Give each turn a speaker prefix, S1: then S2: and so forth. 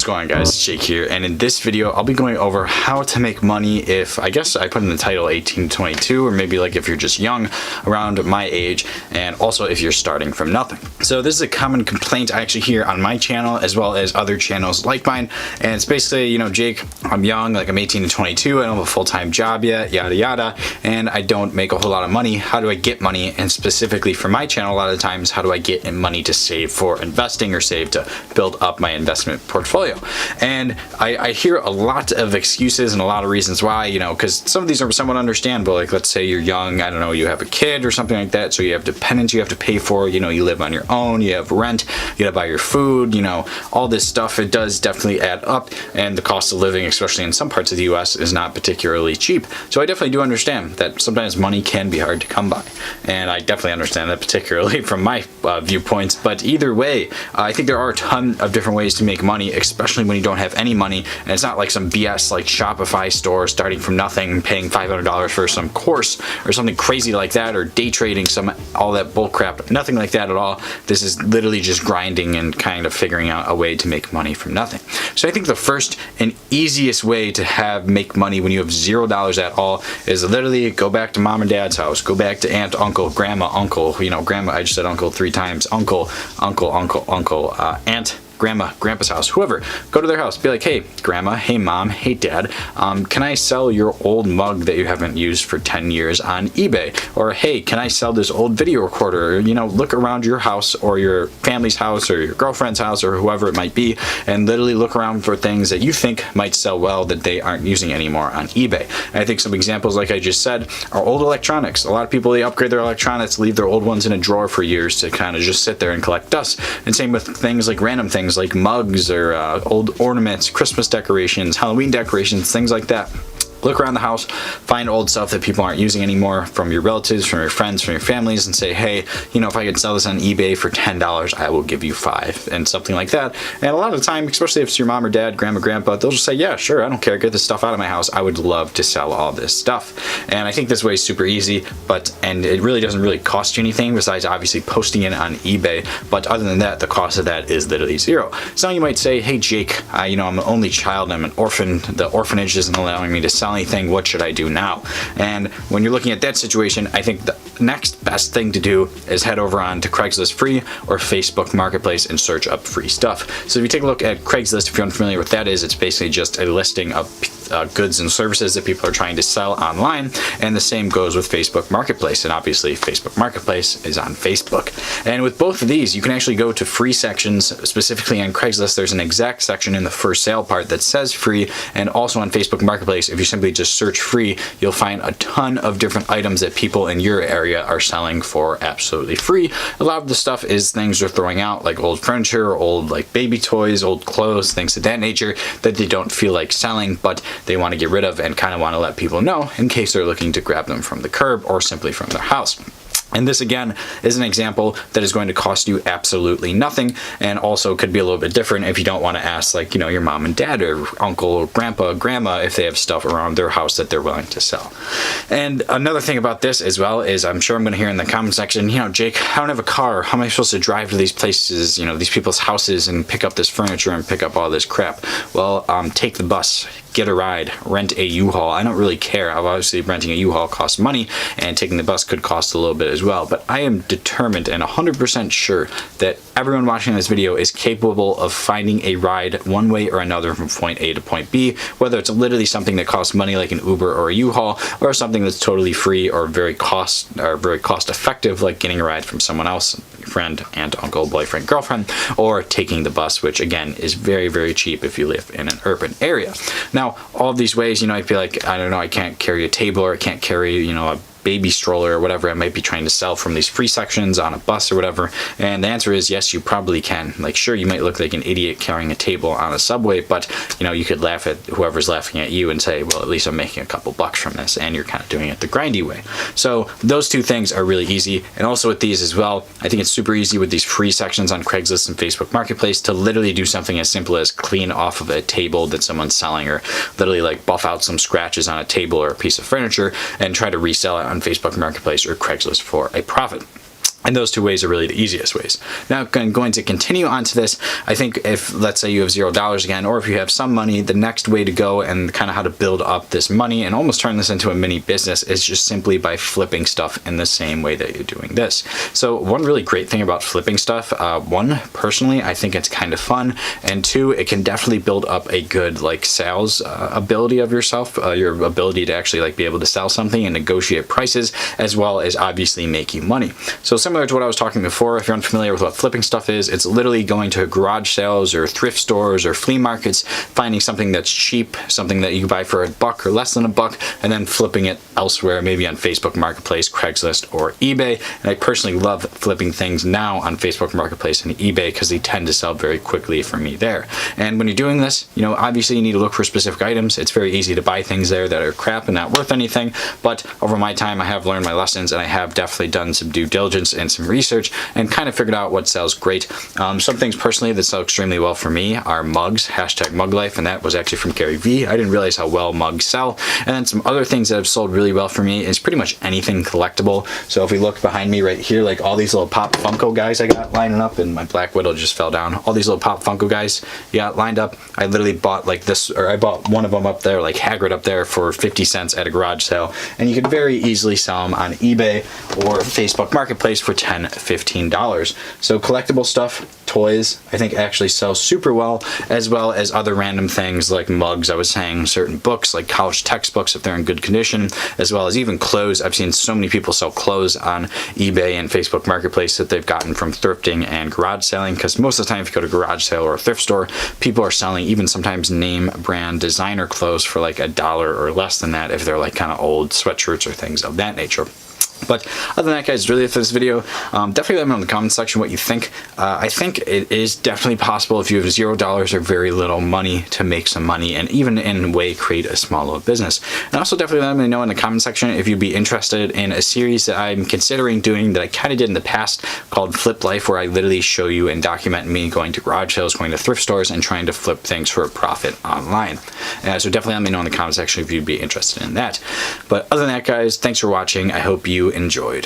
S1: going on, guys? It's Jake here, and in this video I'll be going over how to make money if, I guess I put in the title 18 to 22, or maybe like if you're just young around my age, and also if you're starting from nothing. So this is a common complaint I actually hear on my channel as well as other channels like mine, and it's basically, you know, Jake, I'm young, like I'm 18 to 22, I don't have a full-time job yet, yada yada, and I don't make a whole lot of money. How do I get money? And specifically for my channel, a lot of the times, how do I get money to save for investing or save to build up my investment portfolio? And I hear a lot of excuses and a lot of reasons why, you know, because some of these are somewhat understandable. Like, let's say you're young, I don't know, you have a kid or something like that, so you have dependents you have to pay for, you know, you live on your own, you have rent, you gotta buy your food, you know, all this stuff. It does definitely add up, and the cost of living, especially in some parts of the US, is not particularly cheap. So I definitely do understand that sometimes money can be hard to come by, and I definitely understand that, particularly from my viewpoints. But either way, I think there are a ton of different ways to make money, especially when you don't have any money, and it's not like some BS like Shopify store starting from nothing, paying $500 for some course or something crazy like that, or day trading, all that bull crap. Nothing like that at all. This is literally just grinding and kind of figuring out a way to make money from nothing. So I think the first and easiest way to make money when you have $0 at all is literally go back to mom and dad's house, go back to aunt, uncle, grandma, uncle, you know, grandma, I just said uncle 3 times, uncle, aunt, grandma, grandpa's house, whoever. Go to their house, be like, hey grandma, hey mom, hey dad, can I sell your old mug that you haven't used for 10 years on eBay? Or hey, can I sell this old video recorder? Or, you know, look around your house or your family's house or your girlfriend's house or whoever it might be, and literally look around for things that you think might sell well that they aren't using anymore on eBay. And I think some examples, like I just said, are old electronics. A lot of people, they upgrade their electronics, leave their old ones in a drawer for years to kind of just sit there and collect dust. And same with things like random things like mugs or old ornaments, Christmas decorations, Halloween decorations, things like that. Look around the house, find old stuff that people aren't using anymore from your relatives, from your friends, from your families, and say, hey, you know, if I could sell this on eBay for $10, I will give you $5, and something like that. And a lot of the time, especially if it's your mom or dad, grandma, grandpa, they'll just say, yeah, sure, I don't care, get this stuff out of my house. I would love to sell all this stuff. And I think this way is super easy, and it really doesn't really cost you anything besides obviously posting it on eBay. But other than that, the cost of that is literally zero. Some of you might say, hey, Jake, you know, I'm an only child, I'm an orphan, the orphanage isn't allowing me to sell anything, what should I do now? And when you're looking at that situation, I think the next best thing to do is head over on to Craigslist Free or Facebook Marketplace and search up free stuff. So if you take a look at Craigslist, if you're unfamiliar with that is, it's basically just a listing of goods and services that people are trying to sell online, and the same goes with Facebook Marketplace, and obviously Facebook Marketplace is on Facebook. And with both of these, you can actually go to free sections. Specifically on Craigslist, there's an exact section in the for sale part that says free, and also on Facebook Marketplace, if you simply just search free, you'll find a ton of different items that people in your area are selling for absolutely free. A lot of the stuff is things they're throwing out, like old furniture, old like baby toys, old clothes, things of that nature that they don't feel like selling, but they want to get rid of and kind of want to let people know in case they're looking to grab them from the curb or simply from their house. And this again is an example that is going to cost you absolutely nothing, and also could be a little bit different if you don't want to ask, like, you know, your mom and dad or uncle or grandpa, grandma, if they have stuff around their house that they're willing to sell. And another thing about this as well is, I'm sure I'm going to hear in the comment section, you know, Jake, I don't have a car. How am I supposed to drive to these places, you know, these people's houses and pick up this furniture and pick up all this crap? Well, take the bus. Get a ride, rent a U-Haul. I don't really care. Obviously, renting a U-Haul costs money, and taking the bus could cost a little bit as well. But I am determined and 100% sure that everyone watching this video is capable of finding a ride one way or another from point A to point B, whether it's literally something that costs money like an Uber or a U-Haul, or something that's totally free or very cost effective, like getting a ride from someone else, friend, aunt, uncle, boyfriend, girlfriend, or taking the bus, which again is very, very cheap if you live in an urban area. Now, all of these ways, you know, I'd be like, I don't know, I can't carry a table, or I can't carry, you know, a baby stroller or whatever I might be trying to sell from these free sections on a bus or whatever. And the answer is yes, you probably can. Like, sure, you might look like an idiot carrying a table on a subway, but you know, you could laugh at whoever's laughing at you and say, well, at least I'm making a couple bucks from this, and you're kind of doing it the grindy way. So those two things are really easy. And also with these as well, I think it's super easy with these free sections on Craigslist and Facebook Marketplace to literally do something as simple as clean off of a table that someone's selling, or literally like buff out some scratches on a table or a piece of furniture and try to resell it on Facebook Marketplace or Craigslist for a profit. And those two ways are really the easiest ways. Now, I'm going to continue on to this. I think if, let's say you have $0 again, or if you have some money, the next way to go and kind of how to build up this money and almost turn this into a mini business is just simply by flipping stuff in the same way that you're doing this. So one really great thing about flipping stuff, one, personally, I think it's kind of fun, and two, it can definitely build up a good like sales ability of yourself, your ability to actually like be able to sell something and negotiate prices, as well as obviously make you money. So similar to what I was talking before, if you're unfamiliar with what flipping stuff is, it's literally going to garage sales or thrift stores or flea markets, finding something that's cheap, something that you can buy for $1 or less than $1, and then flipping it elsewhere, maybe on Facebook Marketplace, Craigslist, or eBay. And I personally love flipping things now on Facebook Marketplace and eBay because they tend to sell very quickly for me there. And when you're doing this, you know, obviously you need to look for specific items. It's very easy to buy things there that are crap and not worth anything, but over my time I have learned my lessons, and I have definitely done some due diligence and some research and kind of figured out what sells great. Some things personally that sell extremely well for me are mugs, #MugLife, and that was actually from Gary Vee. I didn't realize how well mugs sell. And then some other things that have sold really well for me is pretty much anything collectible. So if we look behind me right here, like all these little Pop Funko guys I got lining up, and my Black Widow just fell down. All these little Pop Funko guys you got lined up. I literally bought like this, or I bought one of them up there, like Hagrid up there, for 50 cents at a garage sale. And you could very easily sell them on eBay or Facebook Marketplace for $10, $15. So collectible stuff, toys, I think actually sell super well as other random things like mugs, I was saying, certain books like college textbooks if they're in good condition, as well as even clothes. I've seen so many people sell clothes on eBay and Facebook Marketplace that they've gotten from thrifting and garage selling, because most of the time if you go to a garage sale or a thrift store, people are selling even sometimes name brand designer clothes for like $1 or less than that if they're like kind of old sweatshirts or things of that nature. But other than that, guys, really for this video, definitely let me know in the comment section what you think. I think it is definitely possible if you have $0 or very little money to make some money, and even in a way create a small little business. And also definitely let me know in the comment section if you'd be interested in a series that I'm considering doing that I kind of did in the past called Flip Life, where I literally show you and document me going to garage sales, going to thrift stores, and trying to flip things for a profit online. So definitely let me know in the comment section if you'd be interested in that. But other than that, guys, thanks for watching. I hope you enjoyed.